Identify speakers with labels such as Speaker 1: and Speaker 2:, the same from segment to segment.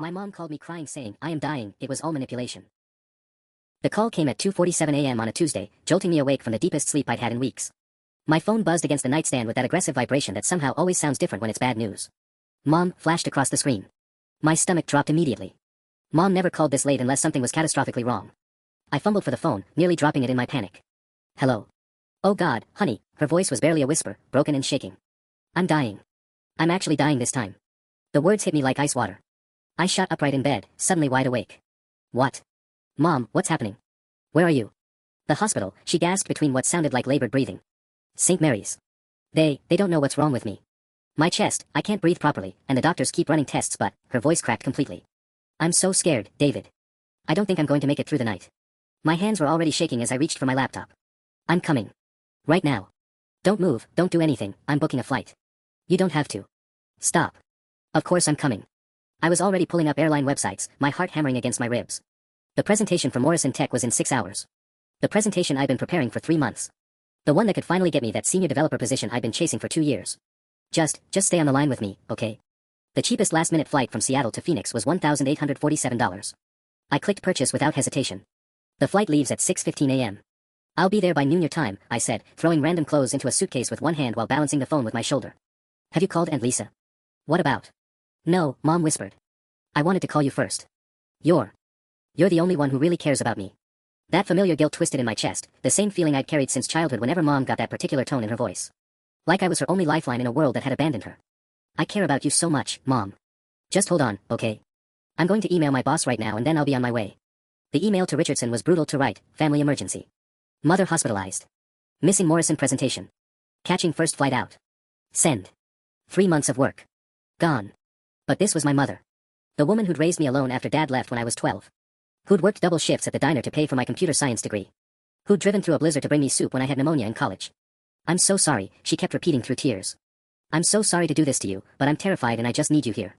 Speaker 1: My mom called me crying saying, I am dying, it was all manipulation. The call came at 2:47 a.m. on a Tuesday, jolting me awake from the deepest sleep I'd had in weeks. My phone buzzed against the nightstand with that aggressive vibration that somehow always sounds different when it's bad news. Mom flashed across the screen. My stomach dropped immediately. Mom never called this late unless something was catastrophically wrong. I fumbled for the phone, nearly dropping it in my panic. Hello. Oh God, honey, her voice was barely a whisper, broken and shaking. I'm dying. I'm actually dying this time. The words hit me like ice water. I shot upright in bed, suddenly wide awake. What? Mom, what's happening? Where are you? The hospital, she gasped between what sounded like labored breathing. St. Mary's. They don't know what's wrong with me. My chest, I can't breathe properly, and the doctors keep running tests but, her voice cracked completely. I'm so scared, David. I don't think I'm going to make it through the night. My hands were already shaking as I reached for my laptop. I'm coming. Right now. Don't move, don't do anything, I'm booking a flight. You don't have to. Stop. Of course I'm coming. I was already pulling up airline websites, my heart hammering against my ribs. The presentation for Morrison Tech was in 6 hours. The presentation I'd been preparing for 3 months. The one that could finally get me that senior developer position I'd been chasing for 2 years. Just stay on the line with me, okay? The cheapest last-minute flight from Seattle to Phoenix was $1,847. I clicked purchase without hesitation. The flight leaves at 6:15 a.m. I'll be there by noon your time, I said, throwing random clothes into a suitcase with one hand while balancing the phone with my shoulder. Have you called Aunt Lisa? What about? No, Mom whispered. I wanted to call you first. You're the only one who really cares about me. That familiar guilt twisted in my chest, the same feeling I'd carried since childhood whenever Mom got that particular tone in her voice. Like I was her only lifeline in a world that had abandoned her. I care about you so much, Mom. Just hold on, okay? I'm going to email my boss right now and then I'll be on my way. The email to Richardson was brutal to write, family emergency. Mother hospitalized. Missing Morrison presentation. Catching first flight out. Send. 3 months of work. Gone. But this was my mother. The woman who'd raised me alone after Dad left when I was 12. Who'd worked double shifts at the diner to pay for my computer science degree. Who'd driven through a blizzard to bring me soup when I had pneumonia in college. I'm so sorry, she kept repeating through tears. I'm so sorry to do this to you, but I'm terrified and I just need you here.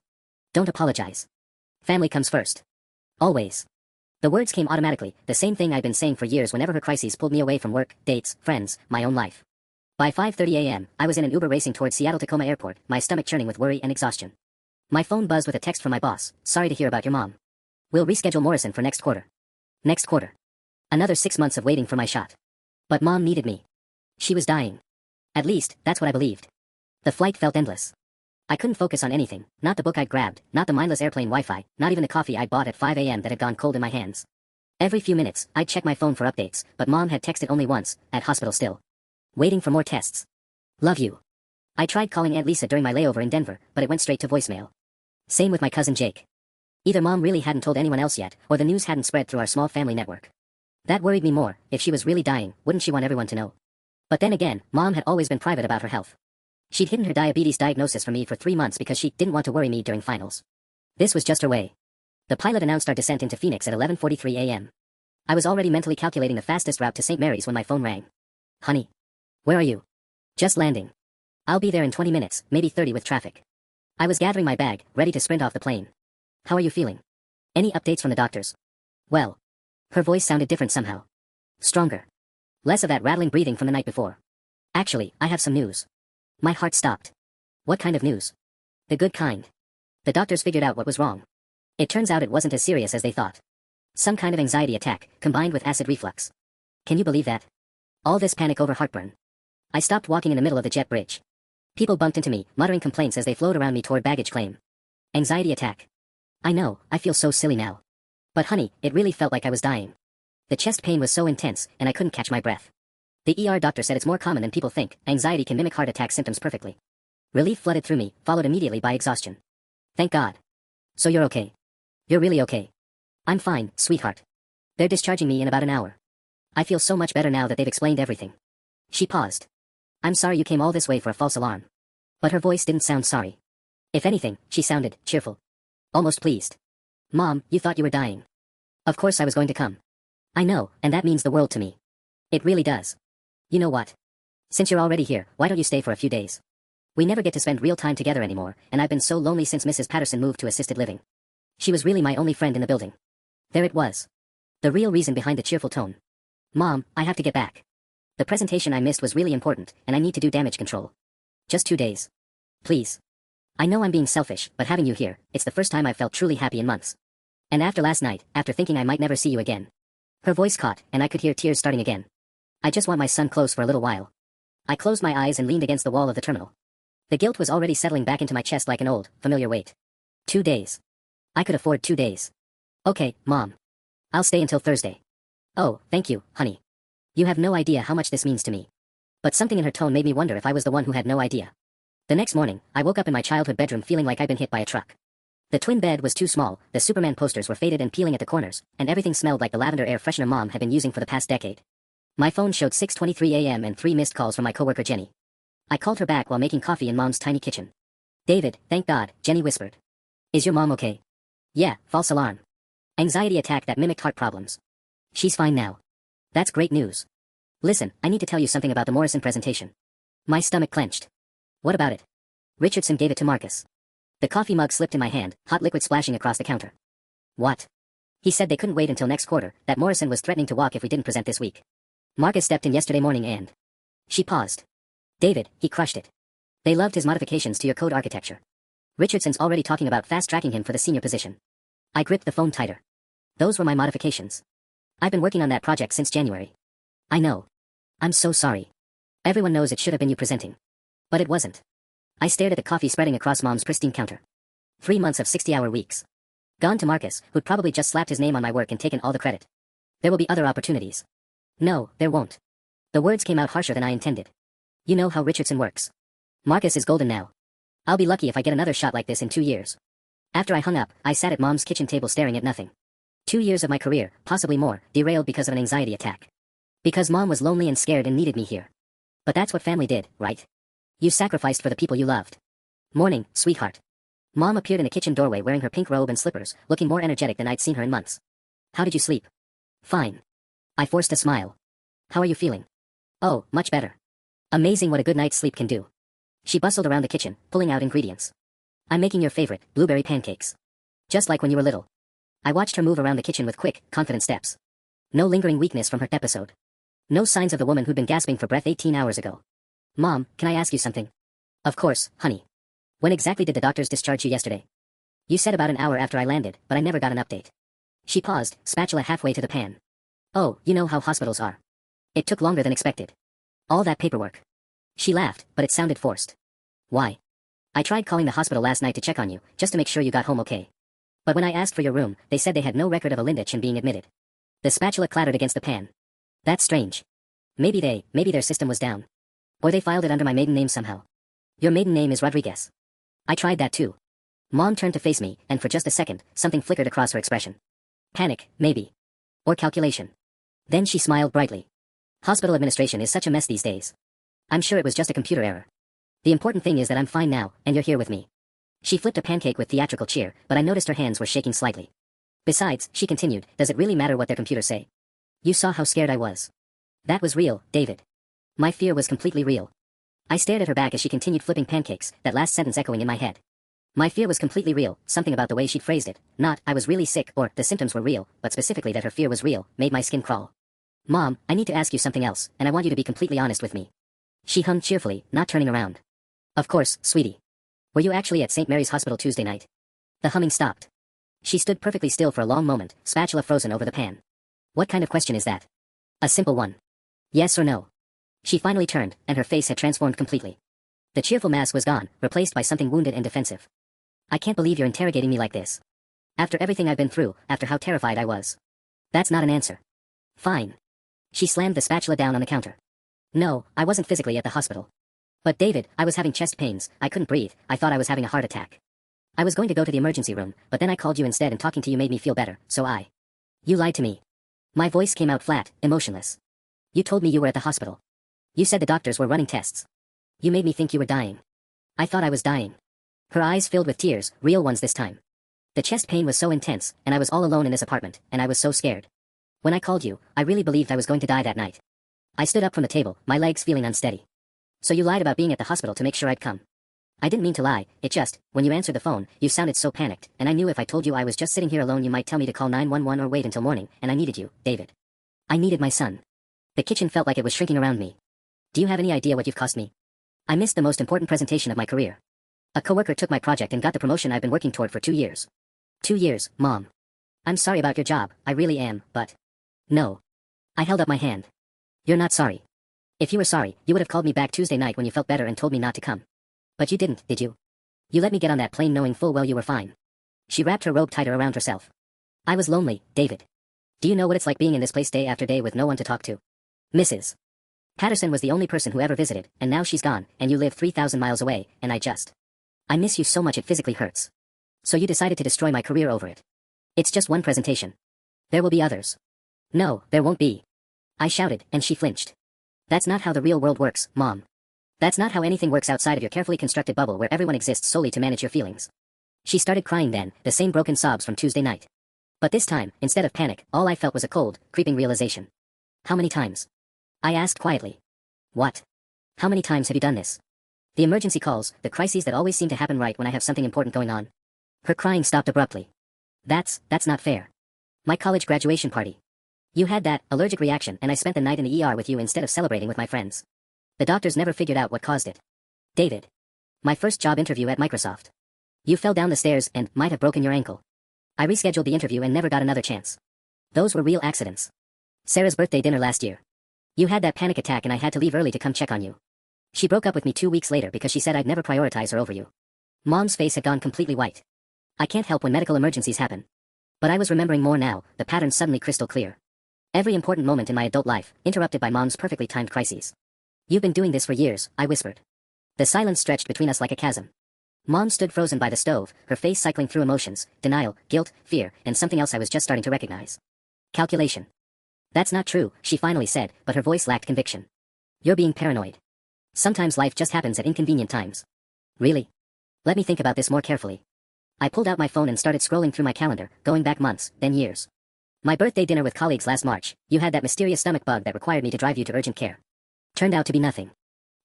Speaker 1: Don't apologize. Family comes first. Always. The words came automatically, the same thing I'd been saying for years whenever her crises pulled me away from work, dates, friends, my own life. By 5:30 a.m., I was in an Uber racing toward Seattle-Tacoma Airport, my stomach churning with worry and exhaustion. My phone buzzed with a text from my boss, sorry to hear about your mom. We'll reschedule Morrison for next quarter. Next quarter. Another 6 months of waiting for my shot. But Mom needed me. She was dying. At least, that's what I believed. The flight felt endless. I couldn't focus on anything, not the book I'd grabbed, not the mindless airplane Wi-Fi, not even the coffee I'd bought at 5 a.m. that had gone cold in my hands. Every few minutes, I'd check my phone for updates, but Mom had texted only once, at hospital still. Waiting for more tests. Love you. I tried calling Aunt Lisa during my layover in Denver, but it went straight to voicemail. Same with my cousin Jake. Either Mom really hadn't told anyone else yet, or the news hadn't spread through our small family network. That worried me more. If she was really dying, wouldn't she want everyone to know? But then again, Mom had always been private about her health. She'd hidden her diabetes diagnosis from me for 3 months because she didn't want to worry me during finals. This was just her way. The pilot announced our descent into Phoenix at 11:43 a.m. I was already mentally calculating the fastest route to St. Mary's when my phone rang. Honey. Where are you? Just landing. I'll be there in 20 minutes, maybe 30 with traffic. I was gathering my bag, ready to sprint off the plane. How are you feeling? Any updates from the doctors? Well. Her voice sounded different somehow. Stronger. Less of that rattling breathing from the night before. Actually, I have some news. My heart stopped. What kind of news? The good kind. The doctors figured out what was wrong. It turns out it wasn't as serious as they thought. Some kind of anxiety attack, combined with acid reflux. Can you believe that? All this panic over heartburn. I stopped walking in the middle of the jet bridge. People bumped into me, muttering complaints as they flowed around me toward baggage claim. Anxiety attack. I know, I feel so silly now. But honey, it really felt like I was dying. The chest pain was so intense, and I couldn't catch my breath. The ER doctor said it's more common than people think, anxiety can mimic heart attack symptoms perfectly. Relief flooded through me, followed immediately by exhaustion. Thank God. So you're okay. You're really okay. I'm fine, sweetheart. They're discharging me in about an hour. I feel so much better now that they've explained everything. She paused. I'm sorry you came all this way for a false alarm. But her voice didn't sound sorry. If anything, she sounded cheerful. Almost pleased. Mom, you thought you were dying. Of course I was going to come. I know, and that means the world to me. It really does. You know what? Since you're already here, why don't you stay for a few days? We never get to spend real time together anymore, and I've been so lonely since Mrs. Patterson moved to assisted living. She was really my only friend in the building. There it was. The real reason behind the cheerful tone. Mom, I have to get back. The presentation I missed was really important, and I need to do damage control. Just 2 days. Please. I know I'm being selfish, but having you here, it's the first time I've felt truly happy in months. And after last night, after thinking I might never see you again. Her voice caught, and I could hear tears starting again. I just want my son close for a little while. I closed my eyes and leaned against the wall of the terminal. The guilt was already settling back into my chest like an old, familiar weight. 2 days. I could afford 2 days. Okay, Mom. I'll stay until Thursday. Oh, thank you, honey. You have no idea how much this means to me. But something in her tone made me wonder if I was the one who had no idea. The next morning, I woke up in my childhood bedroom feeling like I'd been hit by a truck. The twin bed was too small, the Superman posters were faded and peeling at the corners, and everything smelled like the lavender air freshener Mom had been using for the past decade. My phone showed 6:23 a.m. and 3 missed calls from my coworker Jenny. I called her back while making coffee in Mom's tiny kitchen. David, thank God, Jenny whispered. Is your mom okay? Yeah, false alarm. Anxiety attack that mimicked heart problems. She's fine now. That's great news. Listen, I need to tell you something about the Morrison presentation. My stomach clenched. What about it? Richardson gave it to Marcus. The coffee mug slipped in my hand, hot liquid splashing across the counter. What? He said they couldn't wait until next quarter, that Morrison was threatening to walk if we didn't present this week. Marcus stepped in yesterday morning and... She paused. David, he crushed it. They loved his modifications to your code architecture. Richardson's already talking about fast-tracking him for the senior position. I gripped the phone tighter. Those were my modifications. I've been working on that project since January. I know. I'm so sorry. Everyone knows it should have been you presenting. But it wasn't. I stared at the coffee spreading across Mom's pristine counter. 3 months of 60-hour weeks. Gone to Marcus, who'd probably just slapped his name on my work and taken all the credit. There will be other opportunities. No, there won't. The words came out harsher than I intended. You know how Richardson works. Marcus is golden now. I'll be lucky if I get another shot like this in 2 years. After I hung up, I sat at Mom's kitchen table staring at nothing. 2 years of my career, possibly more, derailed because of an anxiety attack. Because Mom was lonely and scared and needed me here. But that's what family did, right? You sacrificed for the people you loved. Morning, sweetheart. Mom appeared in the kitchen doorway wearing her pink robe and slippers, looking more energetic than I'd seen her in months. How did you sleep? Fine. I forced a smile. How are you feeling? Oh, much better. Amazing what a good night's sleep can do. She bustled around the kitchen, pulling out ingredients. I'm making your favorite, blueberry pancakes. Just like when you were little. I watched her move around the kitchen with quick, confident steps. No lingering weakness from her episode. No signs of the woman who'd been gasping for breath 18 hours ago. Mom, can I ask you something? Of course, honey. When exactly did the doctors discharge you yesterday? You said about an hour after I landed, but I never got an update. She paused, spatula halfway to the pan. Oh, you know how hospitals are. It took longer than expected. All that paperwork. She laughed, but it sounded forced. Why? I tried calling the hospital last night to check on you, just to make sure you got home okay. But when I asked for your room, they said they had no record of a Lindich and being admitted. The spatula clattered against the pan. That's strange. Maybe their system was down. Or they filed it under my maiden name somehow. Your maiden name is Rodriguez. I tried that too. Mom turned to face me, and for just a second, something flickered across her expression. Panic, maybe. Or calculation. Then she smiled brightly. Hospital administration is such a mess these days. I'm sure it was just a computer error. The important thing is that I'm fine now, and you're here with me. She flipped a pancake with theatrical cheer, but I noticed her hands were shaking slightly. Besides, she continued, does it really matter what their computers say? You saw how scared I was. That was real, David. My fear was completely real. I stared at her back as she continued flipping pancakes, that last sentence echoing in my head. My fear was completely real, something about the way she'd phrased it, not, I was really sick, or, the symptoms were real, but specifically that her fear was real, made my skin crawl. Mom, I need to ask you something else, and I want you to be completely honest with me. She hummed cheerfully, not turning around. Of course, sweetie. Were you actually at St. Mary's Hospital Tuesday night? The humming stopped. She stood perfectly still for a long moment, spatula frozen over the pan. What kind of question is that? A simple one. Yes or no? She finally turned, and her face had transformed completely. The cheerful mask was gone, replaced by something wounded and defensive. I can't believe you're interrogating me like this. After everything I've been through, after how terrified I was. That's not an answer. Fine. She slammed the spatula down on the counter. No, I wasn't physically at the hospital. But David, I was having chest pains, I couldn't breathe, I thought I was having a heart attack. I was going to go to the emergency room, but then I called you instead and talking to you made me feel better, so I... You lied to me. My voice came out flat, emotionless. You told me you were at the hospital. You said the doctors were running tests. You made me think you were dying. I thought I was dying. Her eyes filled with tears, real ones this time. The chest pain was so intense, and I was all alone in this apartment, and I was so scared. When I called you, I really believed I was going to die that night. I stood up from the table, my legs feeling unsteady. So you lied about being at the hospital to make sure I'd come. I didn't mean to lie, it just, when you answered the phone, you sounded so panicked, and I knew if I told you I was just sitting here alone you might tell me to call 911 or wait until morning, and I needed you, David. I needed my son. The kitchen felt like it was shrinking around me. Do you have any idea what you've cost me? I missed the most important presentation of my career. A coworker took my project and got the promotion I've been working toward for 2 years. 2 years, Mom. I'm sorry about your job, I really am, but... No. I held up my hand. You're not sorry. If you were sorry, you would have called me back Tuesday night when you felt better and told me not to come. But you didn't, did you? You let me get on that plane knowing full well you were fine. She wrapped her robe tighter around herself. I was lonely, David. Do you know what it's like being in this place day after day with no one to talk to? Mrs. Patterson was the only person who ever visited, and now she's gone, and you live 3,000 miles away, and I miss you so much it physically hurts. So you decided to destroy my career over it. It's just one presentation. There will be others. No, there won't be. I shouted, and she flinched. That's not how the real world works, Mom. That's not how anything works outside of your carefully constructed bubble where everyone exists solely to manage your feelings. She started crying then, the same broken sobs from Tuesday night. But this time, instead of panic, all I felt was a cold, creeping realization. How many times? I asked quietly. What? How many times have you done this? The emergency calls, the crises that always seem to happen right when I have something important going on. Her crying stopped abruptly. That's not fair. My college graduation party. You had that allergic reaction and I spent the night in the ER with you instead of celebrating with my friends. The doctors never figured out what caused it. David. My first job interview at Microsoft. You fell down the stairs and might have broken your ankle. I rescheduled the interview and never got another chance. Those were real accidents. Sarah's birthday dinner last year. You had that panic attack and I had to leave early to come check on you. She broke up with me 2 weeks later because she said I'd never prioritize her over you. Mom's face had gone completely white. I can't help when medical emergencies happen. But I was remembering more now, the pattern suddenly crystal clear. Every important moment in my adult life, interrupted by Mom's perfectly timed crises. You've been doing this for years, I whispered. The silence stretched between us like a chasm. Mom stood frozen by the stove, her face cycling through emotions, denial, guilt, fear, and something else I was just starting to recognize. Calculation. That's not true, she finally said, but her voice lacked conviction. You're being paranoid. Sometimes life just happens at inconvenient times. Really? Let me think about this more carefully. I pulled out my phone and started scrolling through my calendar, going back months, then years. My birthday dinner with colleagues last March, you had that mysterious stomach bug that required me to drive you to urgent care. Turned out to be nothing.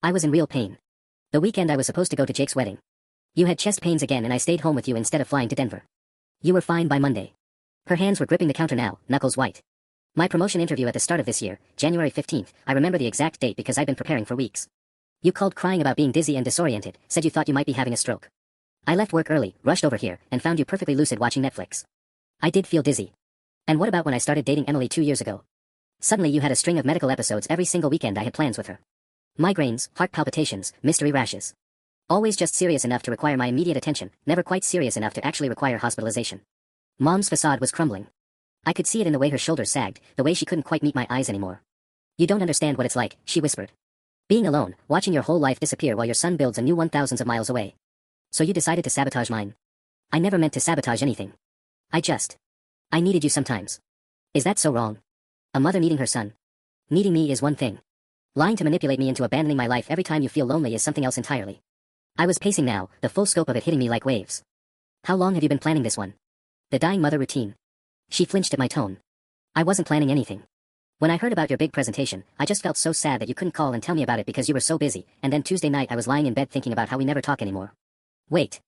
Speaker 1: I was in real pain. The weekend I was supposed to go to Jake's wedding. You had chest pains again and I stayed home with you instead of flying to Denver. You were fine by Monday. Her hands were gripping the counter now, knuckles white. My promotion interview at the start of this year, January 15th, I remember the exact date because I'd been preparing for weeks. You called crying about being dizzy and disoriented, said you thought you might be having a stroke. I left work early, rushed over here, and found you perfectly lucid watching Netflix. I did feel dizzy. And what about when I started dating Emily 2 years ago? Suddenly you had a string of medical episodes every single weekend I had plans with her. Migraines, heart palpitations, mystery rashes. Always just serious enough to require my immediate attention, never quite serious enough to actually require hospitalization. Mom's facade was crumbling. I could see it in the way her shoulders sagged, the way she couldn't quite meet my eyes anymore. You don't understand what it's like, she whispered. Being alone, watching your whole life disappear while your son builds a new one thousands of miles away. So you decided to sabotage mine. I never meant to sabotage anything. I needed you sometimes. Is that so wrong? A mother needing her son. Needing me is one thing. Lying to manipulate me into abandoning my life every time you feel lonely is something else entirely. I was pacing now, the full scope of it hitting me like waves. How long have you been planning this one? The dying mother routine. She flinched at my tone. I wasn't planning anything. When I heard about your big presentation, I just felt so sad that you couldn't call and tell me about it because you were so busy, and then Tuesday night I was lying in bed thinking about how we never talk anymore. Wait.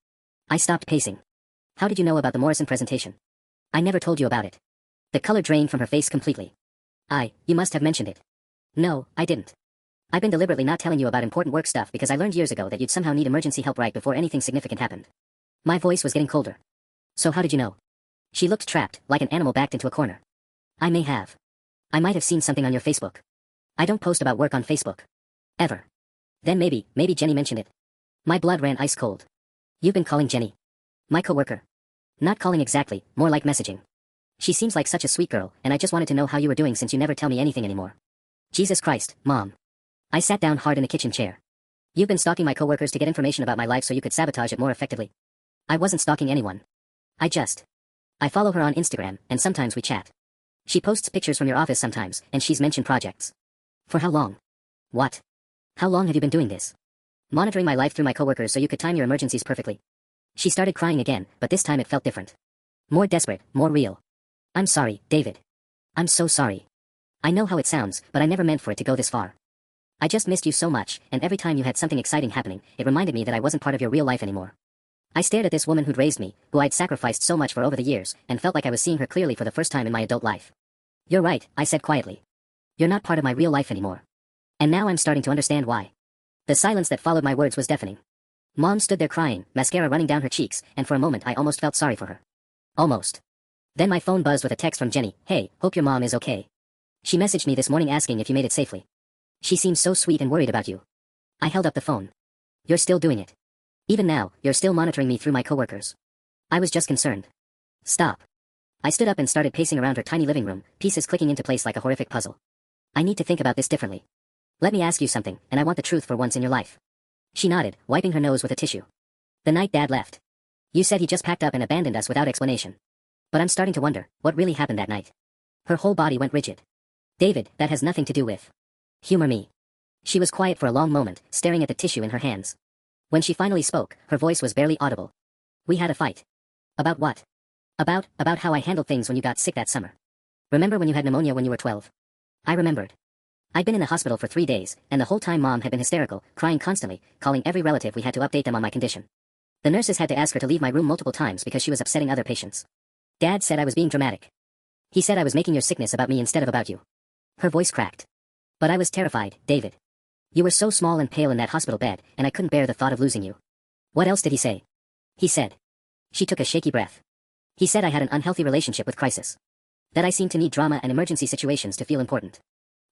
Speaker 1: I stopped pacing. How did you know about the Morrison presentation? I never told you about it. The color drained from her face completely. You must have mentioned it. No, I didn't. I've been deliberately not telling you about important work stuff because I learned years ago that you'd somehow need emergency help right before anything significant happened. My voice was getting colder. So how did you know? She looked trapped, like an animal backed into a corner. I might have seen something on your Facebook. I don't post about work on Facebook. Ever. Then maybe Jenny mentioned it. My blood ran ice cold. You've been calling Jenny. My coworker. Not calling exactly, more like messaging. She seems like such a sweet girl, and I just wanted to know how you were doing since you never tell me anything anymore. Jesus Christ, Mom. I sat down hard in the kitchen chair. You've been stalking my coworkers to get information about my life so you could sabotage it more effectively. I wasn't stalking anyone. I follow her on Instagram, and sometimes we chat. She posts pictures from your office sometimes, and she's mentioned projects. For how long? What? How long have you been doing this? Monitoring my life through my coworkers so you could time your emergencies perfectly. She started crying again, but this time it felt different. More desperate, more real. I'm sorry, David. I'm so sorry. I know how it sounds, but I never meant for it to go this far. I just missed you so much, and every time you had something exciting happening, it reminded me that I wasn't part of your real life anymore. I stared at this woman who'd raised me, who I'd sacrificed so much for over the years, and felt like I was seeing her clearly for the first time in my adult life. You're right, I said quietly. You're not part of my real life anymore. And now I'm starting to understand why. The silence that followed my words was deafening. Mom stood there crying, mascara running down her cheeks, and for a moment I almost felt sorry for her. Almost. Then my phone buzzed with a text from Jenny. Hey, hope your mom is okay. She messaged me this morning asking if you made it safely. She seems so sweet and worried about you. I held up the phone. You're still doing it. Even now, you're still monitoring me through my coworkers. I was just concerned. Stop. I stood up and started pacing around her tiny living room, pieces clicking into place like a horrific puzzle. I need to think about this differently. Let me ask you something, and I want the truth for once in your life. She nodded, wiping her nose with a tissue. The night Dad left. You said he just packed up and abandoned us without explanation. But I'm starting to wonder, what really happened that night? Her whole body went rigid. David, that has nothing to do with. Humor me. She was quiet for a long moment, staring at the tissue in her hands. When she finally spoke, her voice was barely audible. We had a fight. About what? About how I handled things when you got sick that summer. Remember when you had pneumonia when you were 12? I remembered. I'd been in the hospital for 3 days, and the whole time Mom had been hysterical, crying constantly, calling every relative we had to update them on my condition. The nurses had to ask her to leave my room multiple times because she was upsetting other patients. Dad said I was being dramatic. He said I was making your sickness about me instead of about you. Her voice cracked. But I was terrified, David. You were so small and pale in that hospital bed, and I couldn't bear the thought of losing you. What else did he say? He said. She took a shaky breath. He said I had an unhealthy relationship with crisis. That I seemed to need drama and emergency situations to feel important.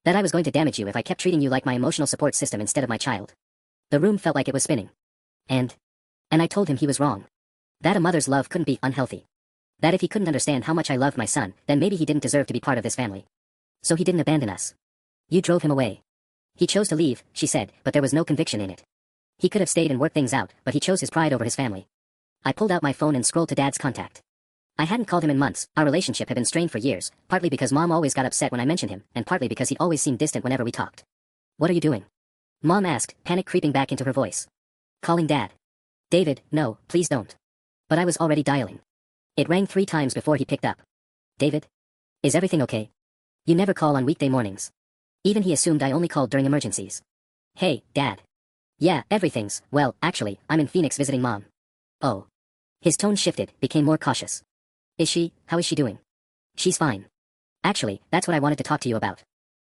Speaker 1: That I was going to damage you if I kept treating you like my emotional support system instead of my child. The room felt like it was spinning. And I told him he was wrong. That a mother's love couldn't be unhealthy. That if he couldn't understand how much I loved my son, then maybe he didn't deserve to be part of this family. So he didn't abandon us. You drove him away. He chose to leave, she said, but there was no conviction in it. He could have stayed and worked things out, but he chose his pride over his family. I pulled out my phone and scrolled to Dad's contact. I hadn't called him in months. Our relationship had been strained for years, partly because Mom always got upset when I mentioned him, and partly because he'd always seemed distant whenever we talked. What are you doing? Mom asked, panic creeping back into her voice. Calling Dad. David, no, please don't. But I was already dialing. It rang 3 times before he picked up. David? Is everything okay? You never call on weekday mornings. Even he assumed I only called during emergencies. Hey, Dad. Yeah, everything's, well, actually, I'm in Phoenix visiting Mom. Oh. His tone shifted, became more cautious. How is she doing? She's fine. Actually, that's what I wanted to talk to you about.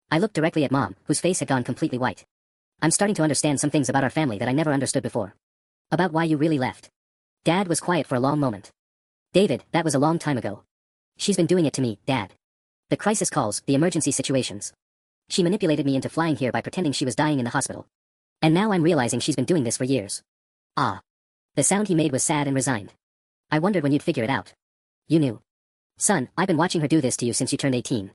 Speaker 1: I looked directly at Mom, whose face had gone completely white. I'm starting to understand some things about our family that I never understood before. About why you really left. Dad was quiet for a long moment. David, that was a long time ago. She's been doing it to me, Dad. The crisis calls, the emergency situations. She manipulated me into flying here by pretending she was dying in the hospital. And now I'm realizing she's been doing this for years. Ah. The sound he made was sad and resigned. I wondered when you'd figure it out. You knew. Son, I've been watching her do this to you since you turned 18.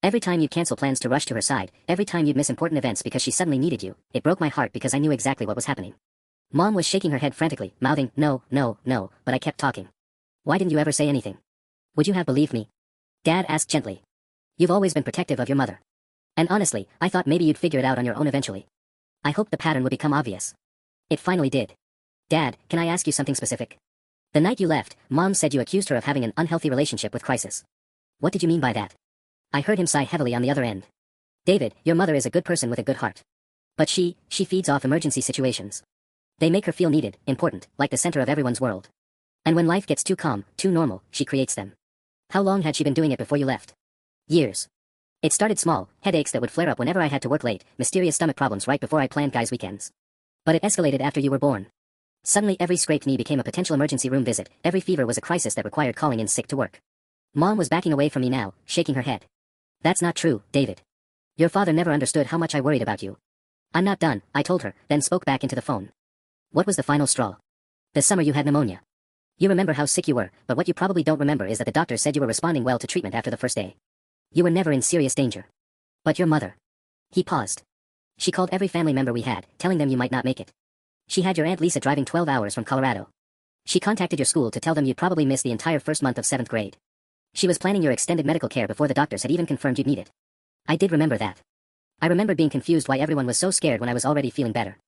Speaker 1: Every time you'd cancel plans to rush to her side, every time you'd miss important events because she suddenly needed you, it broke my heart because I knew exactly what was happening. Mom was shaking her head frantically, mouthing, no, no, no, but I kept talking. Why didn't you ever say anything? Would you have believed me? Dad asked gently. You've always been protective of your mother. And honestly, I thought maybe you'd figure it out on your own eventually. I hoped the pattern would become obvious. It finally did. Dad, can I ask you something specific? The night you left, Mom said you accused her of having an unhealthy relationship with crisis. What did you mean by that? I heard him sigh heavily on the other end. David, your mother is a good person with a good heart. But she feeds off emergency situations. They make her feel needed, important, like the center of everyone's world. And when life gets too calm, too normal, she creates them. How long had she been doing it before you left? Years. It started small, headaches that would flare up whenever I had to work late, mysterious stomach problems right before I planned guys' weekends. But it escalated after you were born. Suddenly every scraped knee became a potential emergency room visit, every fever was a crisis that required calling in sick to work. Mom was backing away from me now, shaking her head. That's not true, David. Your father never understood how much I worried about you. I'm not done, I told her, then spoke back into the phone. What was the final straw? The summer you had pneumonia. You remember how sick you were, but what you probably don't remember is that the doctor said you were responding well to treatment after the first day. You were never in serious danger. But your mother. He paused. She called every family member we had, telling them you might not make it. She had your Aunt Lisa driving 12 hours from Colorado. She contacted your school to tell them you'd probably miss the entire first month of 7th grade. She was planning your extended medical care before the doctors had even confirmed you'd need it. I did remember that. I remembered being confused why everyone was so scared when I was already feeling better.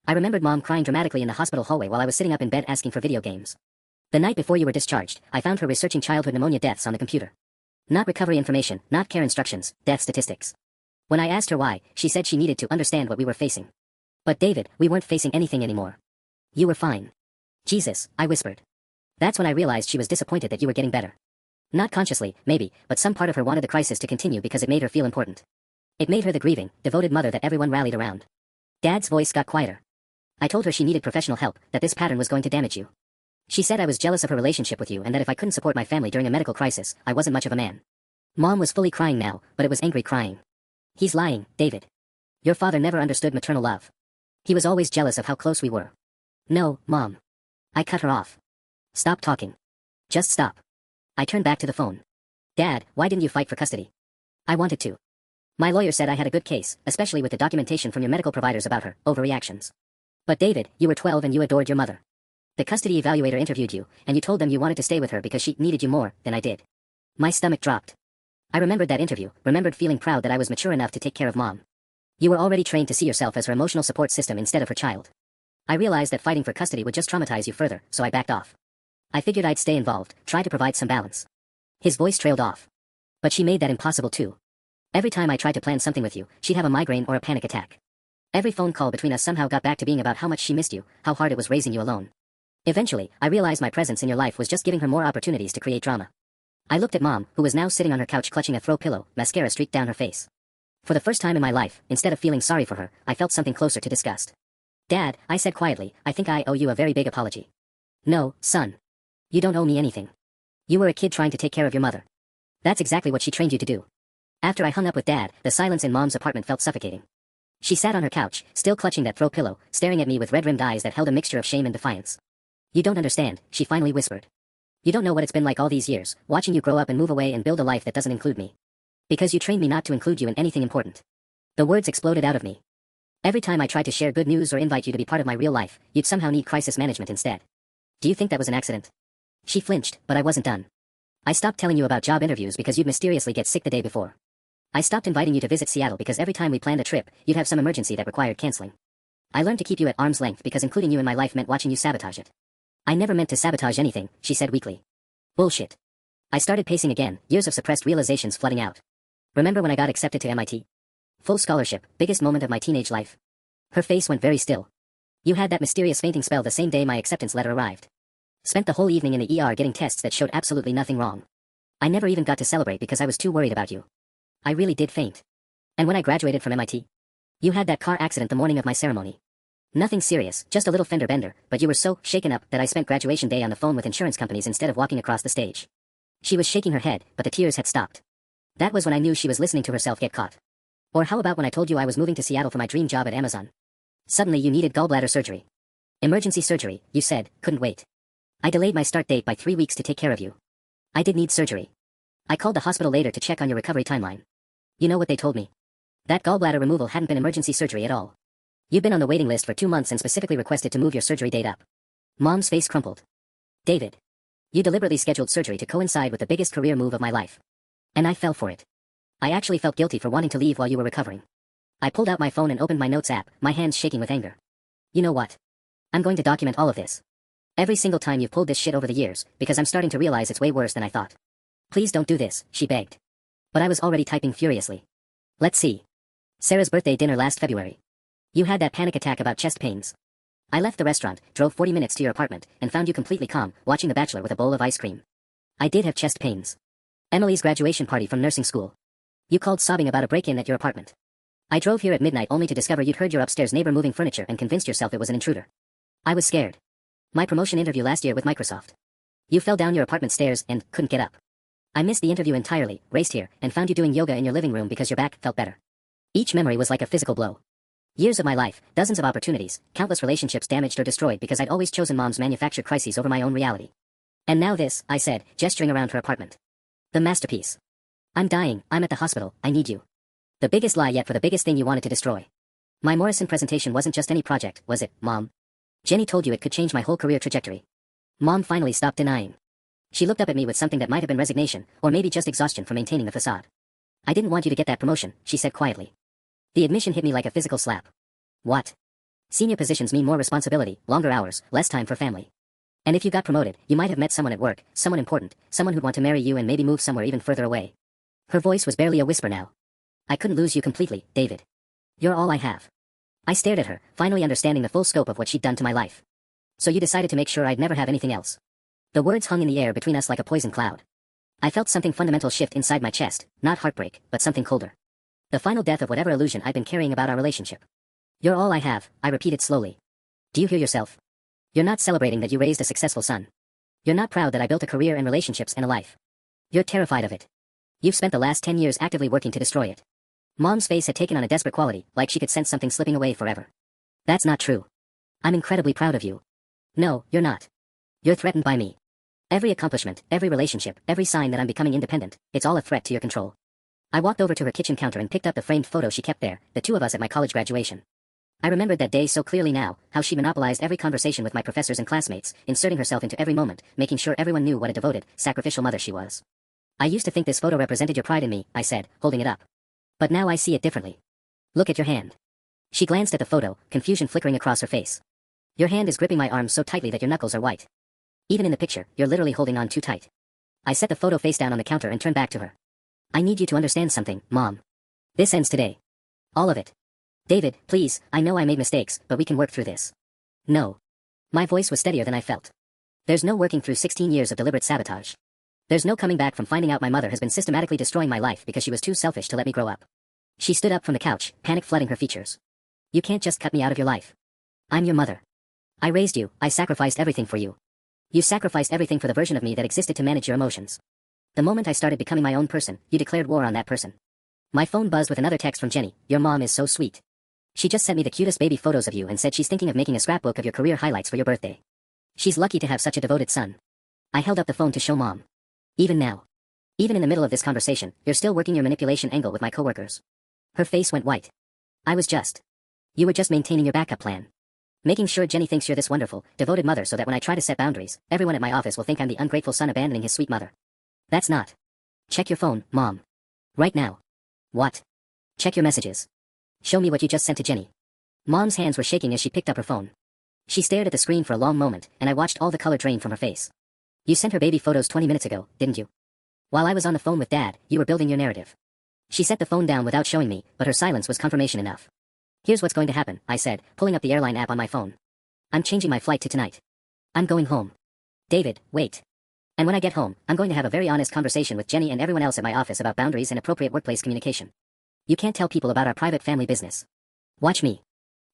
Speaker 1: I remembered Mom crying dramatically in the hospital hallway while I was sitting up in bed asking for video games. The night before you were discharged, I found her researching childhood pneumonia deaths on the computer. Not recovery information, not care instructions, death statistics. When I asked her why, she said she needed to understand what we were facing. But David, we weren't facing anything anymore. You were fine. Jesus, I whispered. That's when I realized she was disappointed that you were getting better. Not consciously, maybe, but some part of her wanted the crisis to continue because it made her feel important. It made her the grieving, devoted mother that everyone rallied around. Dad's voice got quieter. I told her she needed professional help, that this pattern was going to damage you. She said I was jealous of her relationship with you and that if I couldn't support my family during a medical crisis, I wasn't much of a man. Mom was fully crying now, but it was angry crying. He's lying, David. Your father never understood maternal love. He was always jealous of how close we were. No, Mom. I cut her off. Stop talking. Just stop. I turned back to the phone. Dad, why didn't you fight for custody? I wanted to. My lawyer said I had a good case, especially with the documentation from your medical providers about her overreactions. But David, you were 12 and you adored your mother. The custody evaluator interviewed you, and you told them you wanted to stay with her because she needed you more than I did. My stomach dropped. I remembered that interview, remembered feeling proud that I was mature enough to take care of Mom. You were already trained to see yourself as her emotional support system instead of her child. I realized that fighting for custody would just traumatize you further, so I backed off. I figured I'd stay involved, try to provide some balance. His voice trailed off. But she made that impossible too. Every time I tried to plan something with you, she'd have a migraine or a panic attack. Every phone call between us somehow got back to being about how much she missed you, how hard it was raising you alone. Eventually, I realized my presence in your life was just giving her more opportunities to create drama. I looked at Mom, who was now sitting on her couch clutching a throw pillow, mascara streaked down her face. For the first time in my life, instead of feeling sorry for her, I felt something closer to disgust. Dad, I said quietly, I think I owe you a very big apology. No, son. You don't owe me anything. You were a kid trying to take care of your mother. That's exactly what she trained you to do. After I hung up with Dad, the silence in Mom's apartment felt suffocating. She sat on her couch, still clutching that throw pillow, staring at me with red-rimmed eyes that held a mixture of shame and defiance. You don't understand, she finally whispered. You don't know what it's been like all these years, watching you grow up and move away and build a life that doesn't include me. Because you trained me not to include you in anything important. The words exploded out of me. Every time I tried to share good news or invite you to be part of my real life, you'd somehow need crisis management instead. Do you think that was an accident? She flinched, but I wasn't done. I stopped telling you about job interviews because you'd mysteriously get sick the day before. I stopped inviting you to visit Seattle because every time we planned a trip, you'd have some emergency that required canceling. I learned to keep you at arm's length because including you in my life meant watching you sabotage it. I never meant to sabotage anything, she said weakly. Bullshit. I started pacing again, years of suppressed realizations flooding out. Remember when I got accepted to MIT? Full scholarship, biggest moment of my teenage life. Her face went very still. You had that mysterious fainting spell the same day my acceptance letter arrived. Spent the whole evening in the ER getting tests that showed absolutely nothing wrong. I never even got to celebrate because I was too worried about you. I really did faint. And when I graduated from MIT? You had that car accident the morning of my ceremony. Nothing serious, just a little fender bender, but you were so shaken up that I spent graduation day on the phone with insurance companies instead of walking across the stage. She was shaking her head, but the tears had stopped. That was when I knew she was listening to herself get caught. Or how about when I told you I was moving to Seattle for my dream job at Amazon? Suddenly you needed gallbladder surgery. Emergency surgery, you said, couldn't wait. I delayed my start date by 3 weeks to take care of you. I did need surgery. I called the hospital later to check on your recovery timeline. You know what they told me? That gallbladder removal hadn't been emergency surgery at all. You'd been on the waiting list for 2 months and specifically requested to move your surgery date up. Mom's face crumpled. David. You deliberately scheduled surgery to coincide with the biggest career move of my life. And I fell for it. I actually felt guilty for wanting to leave while you were recovering. I pulled out my phone and opened my notes app, my hands shaking with anger. You know what? I'm going to document all of this. Every single time you've pulled this shit over the years, because I'm starting to realize it's way worse than I thought. Please don't do this, she begged. But I was already typing furiously. Let's see. Sarah's birthday dinner last February. You had that panic attack about chest pains. I left the restaurant, drove 40 minutes to your apartment, and found you completely calm, watching The Bachelor with a bowl of ice cream. I did have chest pains. Emily's graduation party from nursing school. You called sobbing about a break-in at your apartment. I drove here at midnight only to discover you'd heard your upstairs neighbor moving furniture and convinced yourself it was an intruder. I was scared. My promotion interview last year with Microsoft. You fell down your apartment stairs and couldn't get up. I missed the interview entirely, raced here, and found you doing yoga in your living room because your back felt better. Each memory was like a physical blow. Years of my life, dozens of opportunities, countless relationships damaged or destroyed because I'd always chosen Mom's manufactured crises over my own reality. And now this, I said, gesturing around her apartment. The masterpiece. I'm dying, I'm at the hospital, I need you. The biggest lie yet for the biggest thing you wanted to destroy. My Morrison presentation wasn't just any project, was it, Mom? Jenny told you it could change my whole career trajectory. Mom finally stopped denying. She looked up at me with something that might have been resignation, or maybe just exhaustion from maintaining the facade. I didn't want you to get that promotion, she said quietly. The admission hit me like a physical slap. What? Senior positions mean more responsibility, longer hours, less time for family. And if you got promoted, you might have met someone at work, someone important, someone who'd want to marry you and maybe move somewhere even further away. Her voice was barely a whisper now. I couldn't lose you completely, David. You're all I have. I stared at her, finally understanding the full scope of what she'd done to my life. So you decided to make sure I'd never have anything else. The words hung in the air between us like a poison cloud. I felt something fundamental shift inside my chest, not heartbreak, but something colder. The final death of whatever illusion I'd been carrying about our relationship. You're all I have, I repeated slowly. Do you hear yourself? You're not celebrating that you raised a successful son. You're not proud that I built a career and relationships and a life. You're terrified of it. You've spent the last 10 years actively working to destroy it. Mom's face had taken on a desperate quality, like she could sense something slipping away forever. That's not true. I'm incredibly proud of you. No, you're not. You're threatened by me. Every accomplishment, every relationship, every sign that I'm becoming independent, it's all a threat to your control. I walked over to her kitchen counter and picked up the framed photo she kept there, the two of us at my college graduation. I remembered that day so clearly now, how she monopolized every conversation with my professors and classmates, inserting herself into every moment, making sure everyone knew what a devoted, sacrificial mother she was. I used to think this photo represented your pride in me, I said, holding it up. But now I see it differently. Look at your hand. She glanced at the photo, confusion flickering across her face. Your hand is gripping my arm so tightly that your knuckles are white. Even in the picture, you're literally holding on too tight. I set the photo face down on the counter and turned back to her. I need you to understand something, Mom. This ends today. All of it. David, please, I know I made mistakes, but we can work through this. No. My voice was steadier than I felt. There's no working through 16 years of deliberate sabotage. There's no coming back from finding out my mother has been systematically destroying my life because she was too selfish to let me grow up. She stood up from the couch, panic flooding her features. You can't just cut me out of your life. I'm your mother. I raised you, I sacrificed everything for you. You sacrificed everything for the version of me that existed to manage your emotions. The moment I started becoming my own person, you declared war on that person. My phone buzzed with another text from Jenny. Your mom is so sweet. She just sent me the cutest baby photos of you and said she's thinking of making a scrapbook of your career highlights for your birthday. She's lucky to have such a devoted son. I held up the phone to show Mom. Even now. Even in the middle of this conversation, you're still working your manipulation angle with my coworkers. Her face went white. You were just maintaining your backup plan. Making sure Jenny thinks you're this wonderful, devoted mother so that when I try to set boundaries, everyone at my office will think I'm the ungrateful son abandoning his sweet mother. That's not. Check your phone, Mom. Right now. What? Check your messages. Show me what you just sent to Jenny. Mom's hands were shaking as she picked up her phone. She stared at the screen for a long moment, and I watched all the color drain from her face. You sent her baby photos 20 minutes ago, didn't you? While I was on the phone with Dad, you were building your narrative. She set the phone down without showing me, but her silence was confirmation enough. Here's what's going to happen, I said, pulling up the airline app on my phone. I'm changing my flight to tonight. I'm going home. David, wait. And when I get home, I'm going to have a very honest conversation with Jenny and everyone else at my office about boundaries and appropriate workplace communication. You can't tell people about our private family business. Watch me.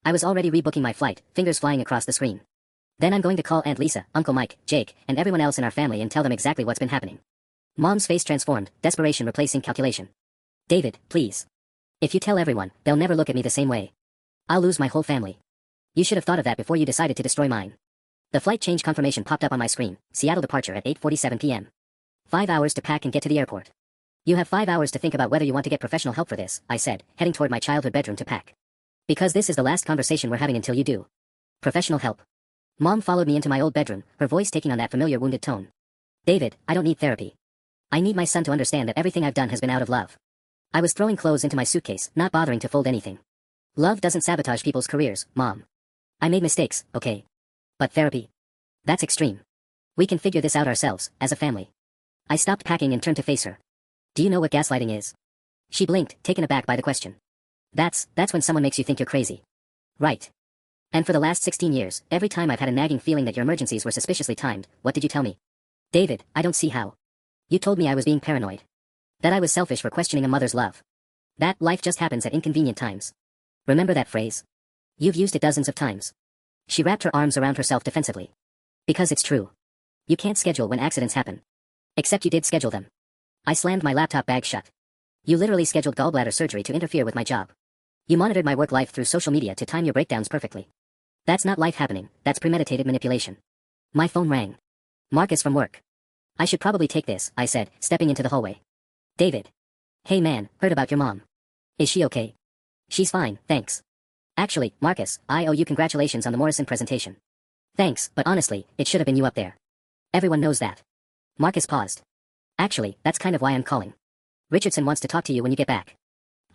Speaker 1: I was already rebooking my flight, fingers flying across the screen. Then I'm going to call Aunt Lisa, Uncle Mike, Jake, and everyone else in our family and tell them exactly what's been happening. Mom's face transformed, desperation replacing calculation. David, please. If you tell everyone, they'll never look at me the same way. I'll lose my whole family. You should have thought of that before you decided to destroy mine. The flight change confirmation popped up on my screen. Seattle departure at 8:47 p.m. 5 hours to pack and get to the airport. You have 5 hours to think about whether you want to get professional help for this, I said, heading toward my childhood bedroom to pack. Because this is the last conversation we're having until you do. Professional help. Mom followed me into my old bedroom, her voice taking on that familiar wounded tone. David, I don't need therapy. I need my son to understand that everything I've done has been out of love. I was throwing clothes into my suitcase, not bothering to fold anything. Love doesn't sabotage people's careers, Mom. I made mistakes, okay. But therapy? That's extreme. We can figure this out ourselves, as a family. I stopped packing and turned to face her. Do you know what gaslighting is? She blinked, taken aback by the question. That's when someone makes you think you're crazy. Right. And for the last 16 years, every time I've had a nagging feeling that your emergencies were suspiciously timed, what did you tell me? David, I don't see how. You told me I was being paranoid. That I was selfish for questioning a mother's love. That life just happens at inconvenient times. Remember that phrase? You've used it dozens of times. She wrapped her arms around herself defensively. Because it's true. You can't schedule when accidents happen. Except you did schedule them. I slammed my laptop bag shut. You literally scheduled gallbladder surgery to interfere with my job. You monitored my work life through social media to time your breakdowns perfectly. That's not life happening, that's premeditated manipulation. My phone rang. Marcus from work. I should probably take this, I said, stepping into the hallway. David. Hey man, heard about your mom. Is she okay? She's fine, thanks. Actually, Marcus, I owe you congratulations on the Morrison presentation. Thanks, but honestly, it should have been you up there. Everyone knows that. Marcus paused. Actually, that's kind of why I'm calling. Richardson wants to talk to you when you get back.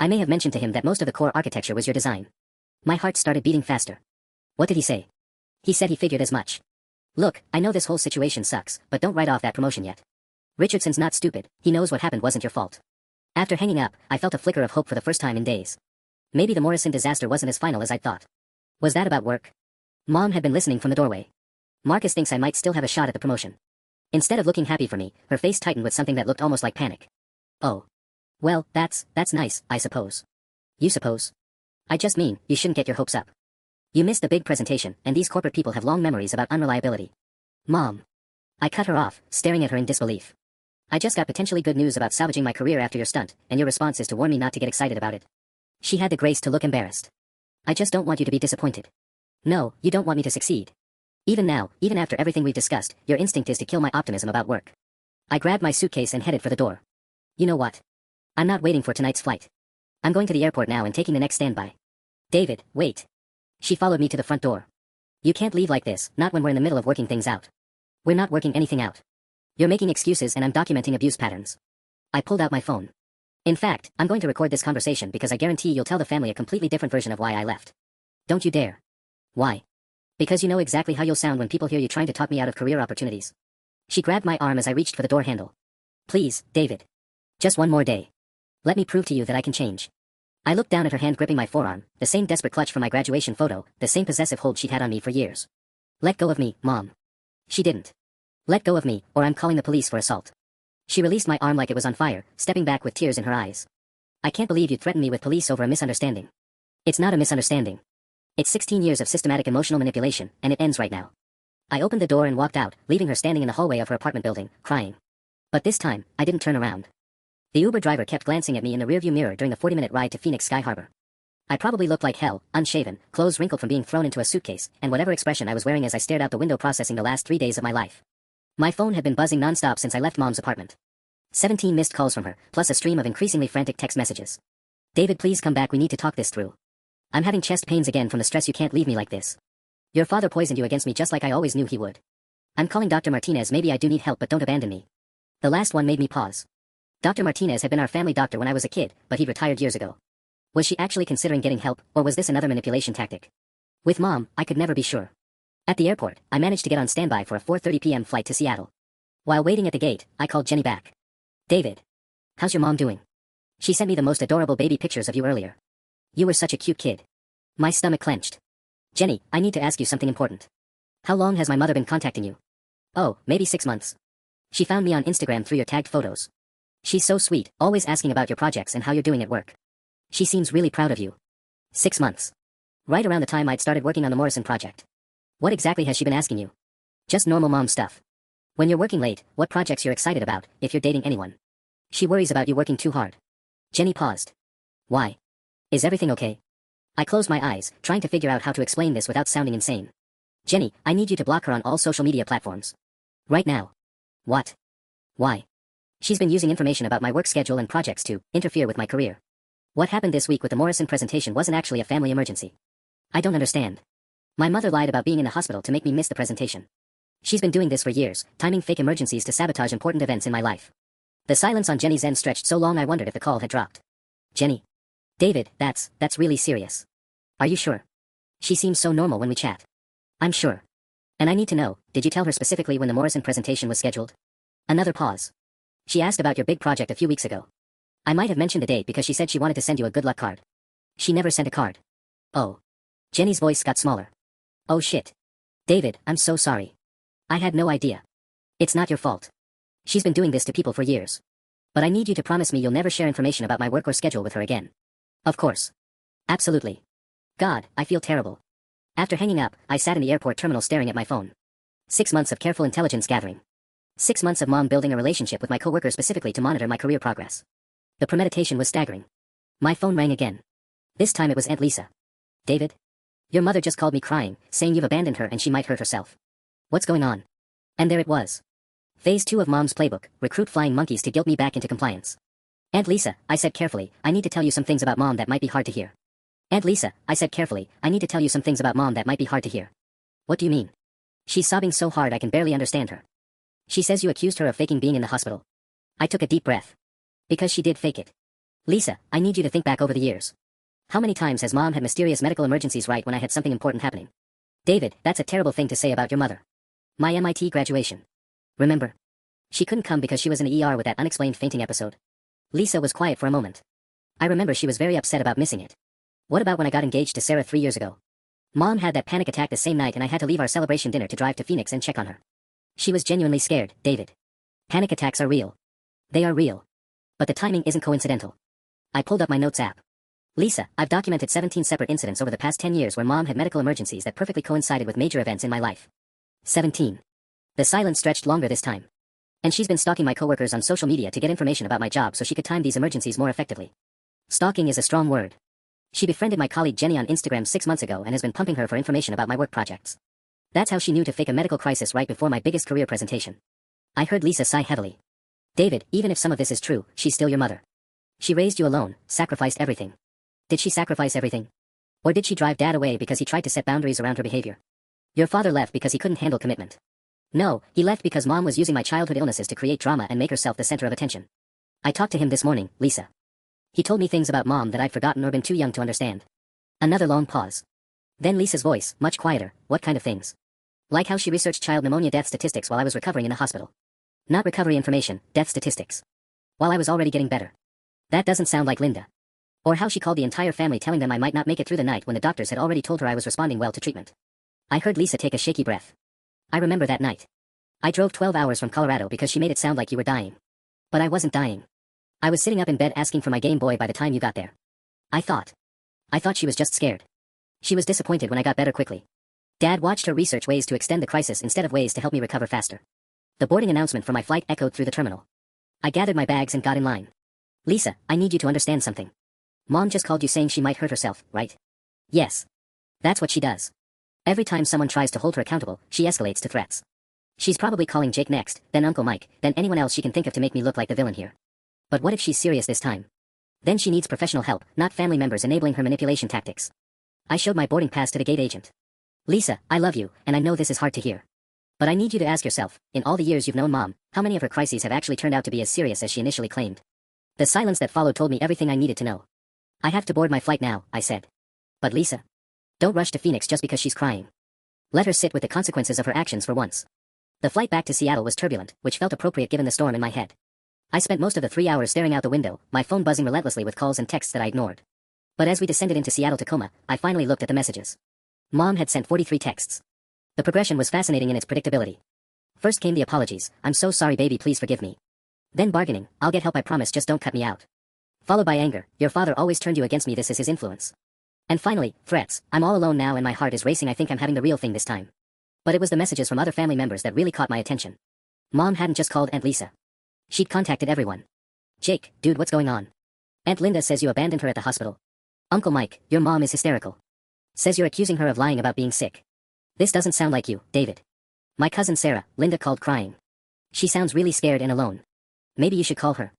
Speaker 1: I may have mentioned to him that most of the core architecture was your design. My heart started beating faster. What did he say? He said he figured as much. Look, I know this whole situation sucks, but don't write off that promotion yet. Richardson's not stupid, he knows what happened wasn't your fault. After hanging up, I felt a flicker of hope for the first time in days. Maybe the Morrison disaster wasn't as final as I'd thought. Was that about work? Mom had been listening from the doorway. Marcus thinks I might still have a shot at the promotion. Instead of looking happy for me, her face tightened with something that looked almost like panic. Oh. Well, that's nice, I suppose. You suppose? I just mean, you shouldn't get your hopes up. You missed the big presentation, and these corporate people have long memories about unreliability. Mom. I cut her off, staring at her in disbelief. I just got potentially good news about salvaging my career after your stunt, and your response is to warn me not to get excited about it. She had the grace to look embarrassed. I just don't want you to be disappointed. No, you don't want me to succeed. Even now, even after everything we've discussed, your instinct is to kill my optimism about work. I grabbed my suitcase and headed for the door. You know what? I'm not waiting for tonight's flight. I'm going to the airport now and taking the next standby. David, wait. She followed me to the front door. You can't leave like this, not when we're in the middle of working things out. We're not working anything out. You're making excuses and I'm documenting abuse patterns. I pulled out my phone. In fact, I'm going to record this conversation because I guarantee you'll tell the family a completely different version of why I left. Don't you dare. Why? Because you know exactly how you'll sound when people hear you trying to talk me out of career opportunities. She grabbed my arm as I reached for the door handle. Please, David. Just one more day. Let me prove to you that I can change. I looked down at her hand gripping my forearm, the same desperate clutch from my graduation photo, the same possessive hold she'd had on me for years. Let go of me, Mom. She didn't. Let go of me, or I'm calling the police for assault. She released my arm like it was on fire, stepping back with tears in her eyes. I can't believe you'd threaten me with police over a misunderstanding. It's not a misunderstanding. It's 16 years of systematic emotional manipulation, and it ends right now. I opened the door and walked out, leaving her standing in the hallway of her apartment building, crying. But this time, I didn't turn around. The Uber driver kept glancing at me in the rearview mirror during the 40-minute ride to Phoenix Sky Harbor. I probably looked like hell, unshaven, clothes wrinkled from being thrown into a suitcase, and whatever expression I was wearing as I stared out the window processing the last 3 days of my life. My phone had been buzzing nonstop since I left Mom's apartment. 17 missed calls from her, plus a stream of increasingly frantic text messages. David, please come back, we need to talk this through. I'm having chest pains again from the stress, you can't leave me like this. Your father poisoned you against me just like I always knew he would. I'm calling Dr. Martinez, maybe I do need help but don't abandon me. The last one made me pause. Dr. Martinez had been our family doctor when I was a kid, but he retired years ago. Was she actually considering getting help, or was this another manipulation tactic? With Mom, I could never be sure. At the airport, I managed to get on standby for a 4:30 p.m. flight to Seattle. While waiting at the gate, I called Jenny back. David. How's your mom doing? She sent me the most adorable baby pictures of you earlier. You were such a cute kid. My stomach clenched. Jenny, I need to ask you something important. How long has my mother been contacting you? Oh, maybe 6 months. She found me on Instagram through your tagged photos. She's so sweet, always asking about your projects and how you're doing at work. She seems really proud of you. 6 months. Right around the time I'd started working on the Morrison project. What exactly has she been asking you? Just normal mom stuff. When you're working late, what projects you're excited about, if you're dating anyone. She worries about you working too hard. Jenny paused. Why? Is everything okay? I closed my eyes, trying to figure out how to explain this without sounding insane. Jenny, I need you to block her on all social media platforms. Right now. What? Why? She's been using information about my work schedule and projects to interfere with my career. What happened this week with the Morrison presentation wasn't actually a family emergency. I don't understand. My mother lied about being in the hospital to make me miss the presentation. She's been doing this for years, timing fake emergencies to sabotage important events in my life. The silence on Jenny's end stretched so long I wondered if the call had dropped. Jenny. David, that's really serious. Are you sure? She seems so normal when we chat. I'm sure. And I need to know, did you tell her specifically when the Morrison presentation was scheduled? Another pause. She asked about your big project a few weeks ago. I might have mentioned the date because she said she wanted to send you a good luck card. She never sent a card. Oh. Jenny's voice got smaller. Oh shit. David, I'm so sorry. I had no idea. It's not your fault. She's been doing this to people for years. But I need you to promise me you'll never share information about my work or schedule with her again. Of course. Absolutely. God, I feel terrible. After hanging up, I sat in the airport terminal staring at my phone. 6 months of careful intelligence gathering. 6 months of Mom building a relationship with my coworker specifically to monitor my career progress. The premeditation was staggering. My phone rang again. This time it was Aunt Lisa. David? Your mother just called me crying, saying you've abandoned her and she might hurt herself. What's going on? And there it was. Phase 2 of Mom's playbook, recruit flying monkeys to guilt me back into compliance. Aunt Lisa, I said carefully, I need to tell you some things about Mom that might be hard to hear. Aunt Lisa, I said carefully, I need to tell you some things about Mom that might be hard to hear. What do you mean? She's sobbing so hard I can barely understand her. She says you accused her of faking being in the hospital. I took a deep breath. Because she did fake it. Lisa, I need you to think back over the years. How many times has Mom had mysterious medical emergencies right when I had something important happening? David, that's a terrible thing to say about your mother. My MIT graduation. Remember? She couldn't come because she was in the ER with that unexplained fainting episode. Lisa was quiet for a moment. I remember she was very upset about missing it. What about when I got engaged to Sarah 3 years ago? Mom had that panic attack the same night and I had to leave our celebration dinner to drive to Phoenix and check on her. She was genuinely scared, David. Panic attacks are real. They are real. But the timing isn't coincidental. I pulled up my notes app. Lisa, I've documented 17 separate incidents over the past 10 years where mom had medical emergencies that perfectly coincided with major events in my life. 17. The silence stretched longer this time. And she's been stalking my coworkers on social media to get information about my job so she could time these emergencies more effectively. Stalking is a strong word. She befriended my colleague Jenny on Instagram 6 months ago and has been pumping her for information about my work projects. That's how she knew to fake a medical crisis right before my biggest career presentation. I heard Lisa sigh heavily. David, even if some of this is true, she's still your mother. She raised you alone, sacrificed everything. Did she sacrifice everything? Or did she drive Dad away because he tried to set boundaries around her behavior? Your father left because he couldn't handle commitment. No, he left because mom was using my childhood illnesses to create drama and make herself the center of attention. I talked to him this morning, Lisa. He told me things about mom that I'd forgotten or been too young to understand. Another long pause. Then Lisa's voice, much quieter. What kind of things? Like how she researched child pneumonia death statistics while I was recovering in the hospital. Not recovery information, death statistics. While I was already getting better. That doesn't sound like Linda. Or how she called the entire family telling them I might not make it through the night when the doctors had already told her I was responding well to treatment. I heard Lisa take a shaky breath. I remember that night. I drove 12 hours from Colorado because she made it sound like you were dying. But I wasn't dying. I was sitting up in bed asking for my Game Boy by the time you got there. I thought she was just scared. She was disappointed when I got better quickly. Dad watched her research ways to extend the crisis instead of ways to help me recover faster. The boarding announcement for my flight echoed through the terminal. I gathered my bags and got in line. Lisa, I need you to understand something. Mom just called you saying she might hurt herself, right? Yes. That's what she does. Every time someone tries to hold her accountable, she escalates to threats. She's probably calling Jake next, then Uncle Mike, then anyone else she can think of to make me look like the villain here. But what if she's serious this time? Then she needs professional help, not family members enabling her manipulation tactics. I showed my boarding pass to the gate agent. Lisa, I love you, and I know this is hard to hear. But I need you to ask yourself, in all the years you've known Mom, how many of her crises have actually turned out to be as serious as she initially claimed? The silence that followed told me everything I needed to know. I have to board my flight now, I said. But Lisa, don't rush to Phoenix just because she's crying. Let her sit with the consequences of her actions for once. The flight back to Seattle was turbulent, which felt appropriate given the storm in my head. I spent most of the 3 hours staring out the window, my phone buzzing relentlessly with calls and texts that I ignored. But as we descended into Seattle-Tacoma, I finally looked at the messages. Mom had sent 43 texts. The progression was fascinating in its predictability. First came the apologies, I'm so sorry baby, please forgive me. Then bargaining, I'll get help, I promise, just don't cut me out. Followed by anger, your father always turned you against me, this is his influence. And finally, threats, I'm all alone now and my heart is racing, I think I'm having the real thing this time. But it was the messages from other family members that really caught my attention. Mom hadn't just called Aunt Lisa. She'd contacted everyone. Jake, dude, what's going on? Aunt Linda says you abandoned her at the hospital. Uncle Mike, your mom is hysterical. Says you're accusing her of lying about being sick. This doesn't sound like you, David. My cousin Sarah, Linda called crying. She sounds really scared and alone. Maybe you should call her.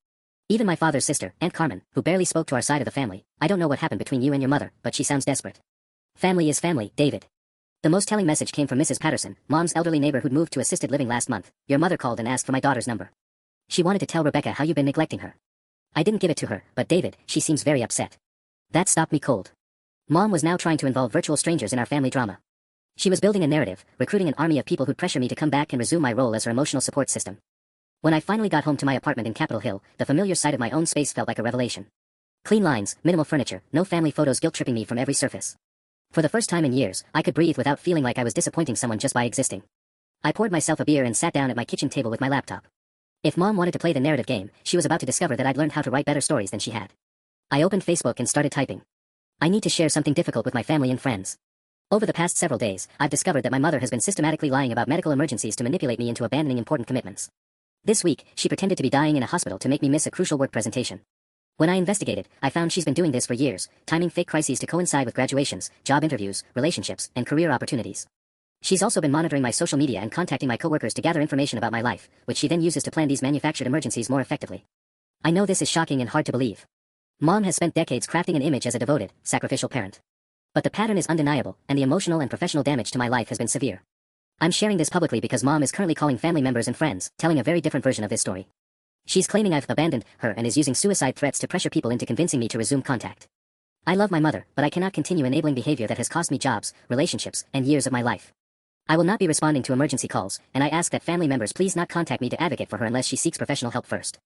Speaker 1: Even my father's sister, Aunt Carmen, who barely spoke to our side of the family, I don't know what happened between you and your mother, but she sounds desperate. Family is family, David. The most telling message came from Mrs. Patterson, Mom's elderly neighbor who'd moved to assisted living last month. Your mother called and asked for my daughter's number. She wanted to tell Rebecca how you've been neglecting her. I didn't give it to her, but David, she seems very upset. That stopped me cold. Mom was now trying to involve virtual strangers in our family drama. She was building a narrative, recruiting an army of people who'd pressure me to come back and resume my role as her emotional support system. When I finally got home to my apartment in Capitol Hill, the familiar sight of my own space felt like a revelation. Clean lines, minimal furniture, no family photos guilt-tripping me from every surface. For the first time in years, I could breathe without feeling like I was disappointing someone just by existing. I poured myself a beer and sat down at my kitchen table with my laptop. If Mom wanted to play the narrative game, she was about to discover that I'd learned how to write better stories than she had. I opened Facebook and started typing. I need to share something difficult with my family and friends. Over the past several days, I've discovered that my mother has been systematically lying about medical emergencies to manipulate me into abandoning important commitments. This week, she pretended to be dying in a hospital to make me miss a crucial work presentation. When I investigated, I found she's been doing this for years, timing fake crises to coincide with graduations, job interviews, relationships, and career opportunities. She's also been monitoring my social media and contacting my coworkers to gather information about my life, which she then uses to plan these manufactured emergencies more effectively. I know this is shocking and hard to believe. Mom has spent decades crafting an image as a devoted, sacrificial parent. But the pattern is undeniable, and the emotional and professional damage to my life has been severe. I'm sharing this publicly because Mom is currently calling family members and friends, telling a very different version of this story. She's claiming I've abandoned her and is using suicide threats to pressure people into convincing me to resume contact. I love my mother, but I cannot continue enabling behavior that has cost me jobs, relationships, and years of my life. I will not be responding to emergency calls, and I ask that family members please not contact me to advocate for her unless she seeks professional help first.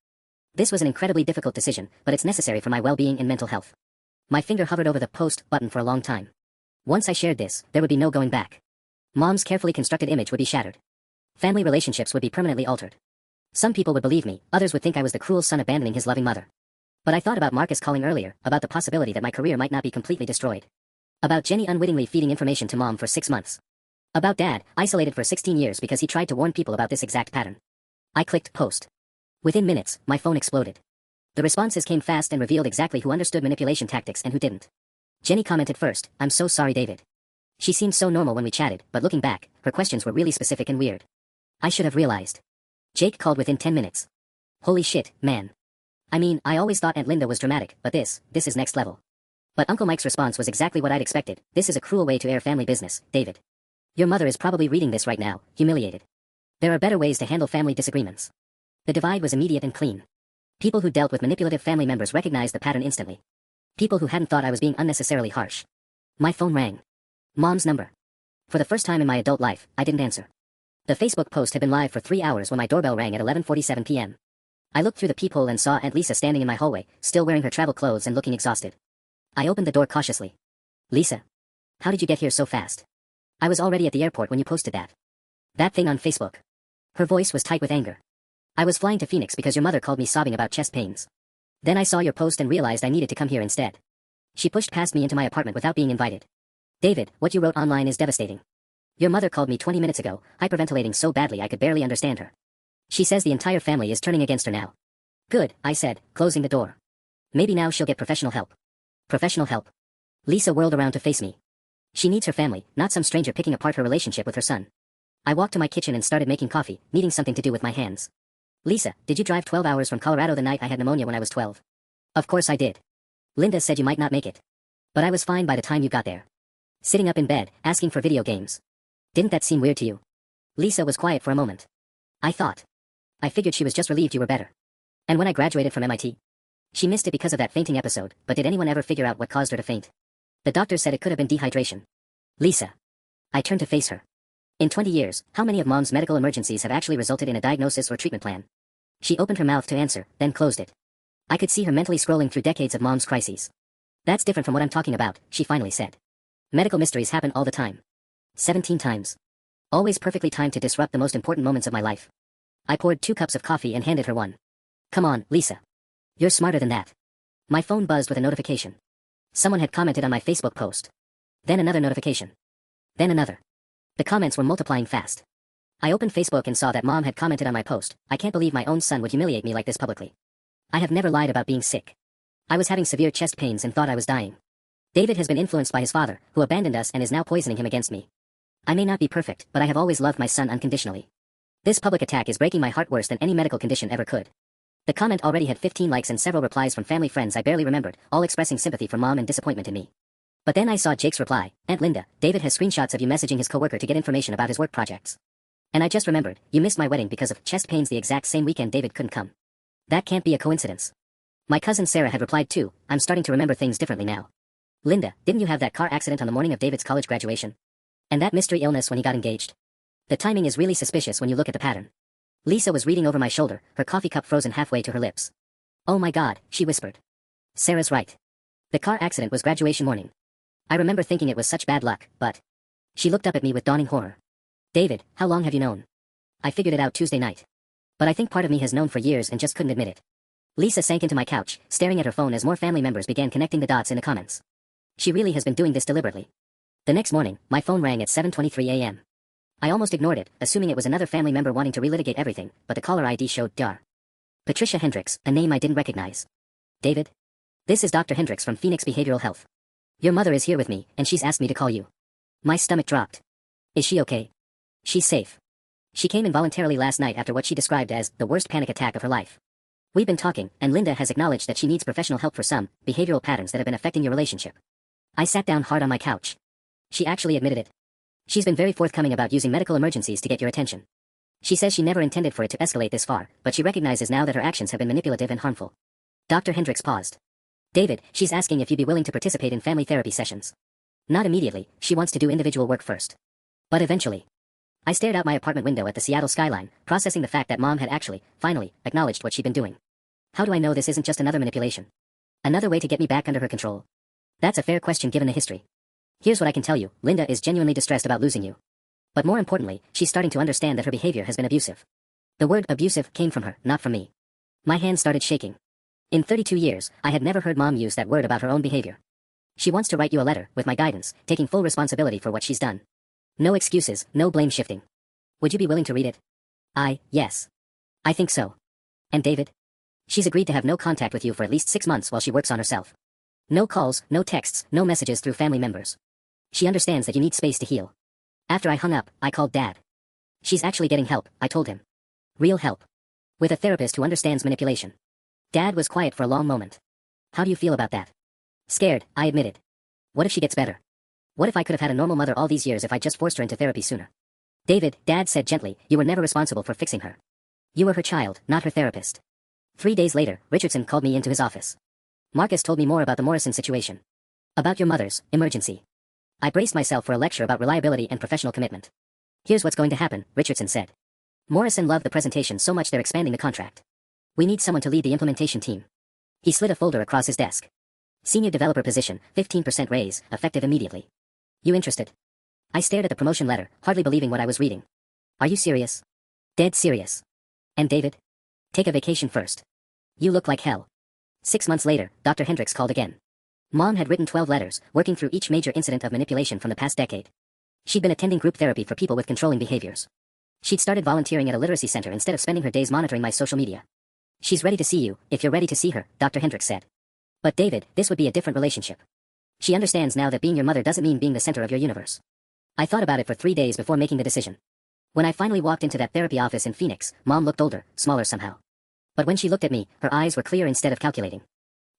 Speaker 1: This was an incredibly difficult decision, but it's necessary for my well-being and mental health. My finger hovered over the post button for a long time. Once I shared this, there would be no going back. Mom's carefully constructed image would be shattered. Family relationships would be permanently altered. Some people would believe me, others would think I was the cruel son abandoning his loving mother. But I thought about Marcus calling earlier, about the possibility that my career might not be completely destroyed. About Jenny unwittingly feeding information to Mom for 6 months. About Dad, isolated for 16 years because he tried to warn people about this exact pattern. I clicked post. Within minutes, my phone exploded. The responses came fast and revealed exactly who understood manipulation tactics and who didn't. Jenny commented first, "I'm so sorry, David." She seemed so normal when we chatted, but looking back, her questions were really specific and weird. I should have realized. Jake called within 10 minutes. Holy shit, man. I mean, I always thought Aunt Linda was dramatic, but this is next level. But Uncle Mike's response was exactly what I'd expected. "This is a cruel way to air family business, David. Your mother is probably reading this right now, humiliated. There are better ways to handle family disagreements." The divide was immediate and clean. People who dealt with manipulative family members recognized the pattern instantly. People who hadn't thought I was being unnecessarily harsh. My phone rang. Mom's number. For the first time in my adult life, I didn't answer. The Facebook post had been live for 3 hours when my doorbell rang at 11:47 p.m. I looked through the peephole and saw Aunt Lisa standing in my hallway, still wearing her travel clothes and looking exhausted. I opened the door cautiously. "Lisa, how did you get here so fast? I was already at the airport when you posted that thing on Facebook." Her voice was tight with anger. "I was flying to Phoenix because your mother called me sobbing about chest pains. Then I saw your post and realized I needed to come here instead." She pushed past me into my apartment without being invited. "David, what you wrote online is devastating. Your mother called me 20 minutes ago, hyperventilating so badly I could barely understand her. She says the entire family is turning against her now." "Good," I said, closing the door. "Maybe now she'll get professional help." "Professional help?" Lisa whirled around to face me. She needs her family, not some stranger picking apart her relationship with her son. I walked to my kitchen and started making coffee, needing something to do with my hands. "Lisa, did you drive 12 hours from Colorado the night I had pneumonia when I was 12? "Of course I did. Linda said you might not make it. But I was fine by the time you got there. Sitting up in bed, asking for video games. Didn't that seem weird to you?" Lisa was quiet for a moment. I figured she was just relieved you were better. "And when I graduated from MIT? She missed it because of that fainting episode, but did anyone ever figure out what caused her to faint? The doctor said it could have been dehydration." "Lisa." I turned to face her. "In 20 years, how many of Mom's medical emergencies have actually resulted in a diagnosis or treatment plan?" She opened her mouth to answer, then closed it. I could see her mentally scrolling through decades of Mom's crises. "That's different from what I'm talking about," she finally said. "Medical mysteries happen all the time. 17 times. Always perfectly timed to disrupt the most important moments of my life." I poured 2 cups of coffee and handed her one. "Come on, Lisa. You're smarter than that." My phone buzzed with a notification. Someone had commented on my Facebook post. Then another notification. Then another. The comments were multiplying fast. I opened Facebook and saw that Mom had commented on my post. "I can't believe my own son would humiliate me like this publicly. I have never lied about being sick. I was having severe chest pains and thought I was dying. David has been influenced by his father, who abandoned us and is now poisoning him against me. I may not be perfect, but I have always loved my son unconditionally. This public attack is breaking my heart worse than any medical condition ever could." The comment already had 15 likes and several replies from family friends I barely remembered, all expressing sympathy for Mom and disappointment in me. But then I saw Jake's reply. "Aunt Linda, David has screenshots of you messaging his coworker to get information about his work projects. And I just remembered, you missed my wedding because of chest pains the exact same weekend David couldn't come. That can't be a coincidence." My cousin Sarah had replied too. "I'm starting to remember things differently now. Linda, didn't you have that car accident on the morning of David's college graduation? And that mystery illness when he got engaged? The timing is really suspicious when you look at the pattern." Lisa was reading over my shoulder, her coffee cup frozen halfway to her lips. "Oh my God," she whispered. "Sarah's right. The car accident was graduation morning. I remember thinking it was such bad luck, but..." She looked up at me with dawning horror. "David, how long have you known?" "I figured it out Tuesday night. But I think part of me has known for years and just couldn't admit it." Lisa sank into my couch, staring at her phone as more family members began connecting the dots in the comments. She really has been doing this deliberately. The next morning, my phone rang at 7:23 a.m. I almost ignored it, assuming it was another family member wanting to relitigate everything, but the caller ID showed Dar. Patricia Hendricks, a name I didn't recognize. "David? This is Dr. Hendricks from Phoenix Behavioral Health. Your mother is here with me, and she's asked me to call you." My stomach dropped. "Is she okay?" "She's safe. She came in voluntarily last night after what she described as the worst panic attack of her life. We've been talking, and Linda has acknowledged that she needs professional help for some behavioral patterns that have been affecting your relationship." I sat down hard on my couch. She actually admitted it. She's been very forthcoming about using medical emergencies to get your attention. She says she never intended for it to escalate this far, but she recognizes now that her actions have been manipulative and harmful. Dr. Hendricks paused. "David, she's asking if you'd be willing to participate in family therapy sessions. Not immediately, she wants to do individual work first. But eventually." I stared out my apartment window at the Seattle skyline, processing the fact that Mom had actually, finally, acknowledged what she'd been doing. How do I know this isn't just another manipulation? Another way to get me back under her control? That's a fair question given the history. Here's what I can tell you, Linda is genuinely distressed about losing you. But more importantly, she's starting to understand that her behavior has been abusive. The word abusive came from her, not from me. My hands started shaking. In 32 years, I had never heard Mom use that word about her own behavior. She wants to write you a letter, with my guidance, taking full responsibility for what she's done. No excuses, no blame shifting. Would you be willing to read it? Yes. I think so. And David? She's agreed to have no contact with you for at least 6 months while she works on herself. No calls, no texts, no messages through family members. She understands that you need space to heal. After I hung up, I called Dad. She's actually getting help, I told him. Real help. With a therapist who understands manipulation. Dad was quiet for a long moment. How do you feel about that? Scared, I admitted. What if she gets better? What if I could have had a normal mother all these years if I just forced her into therapy sooner? David, Dad said gently, you were never responsible for fixing her. You were her child, not her therapist. 3 days later, Richardson called me into his office. Marcus told me more about the Morrison situation. About your mother's emergency. I braced myself for a lecture about reliability and professional commitment. Here's what's going to happen, Richardson said. Morrison loved the presentation so much they're expanding the contract. We need someone to lead the implementation team. He slid a folder across his desk. Senior developer position, 15% raise, effective immediately. You interested? I stared at the promotion letter, hardly believing what I was reading. Are you serious? Dead serious. And David? Take a vacation first. You look like hell. 6 months later, Dr. Hendricks called again. Mom had written 12 letters, working through each major incident of manipulation from the past decade. She'd been attending group therapy for people with controlling behaviors. She'd started volunteering at a literacy center instead of spending her days monitoring my social media. She's ready to see you, if you're ready to see her, Dr. Hendricks said. But David, this would be a different relationship. She understands now that being your mother doesn't mean being the center of your universe. I thought about it for 3 days before making the decision. When I finally walked into that therapy office in Phoenix, Mom looked older, smaller somehow. But when she looked at me, her eyes were clear instead of calculating.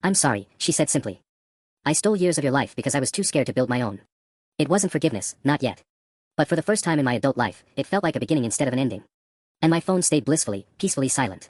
Speaker 1: I'm sorry, she said simply. I stole years of your life because I was too scared to build my own. It wasn't forgiveness, not yet. But for the first time in my adult life, it felt like a beginning instead of an ending. And my phone stayed blissfully, peacefully silent.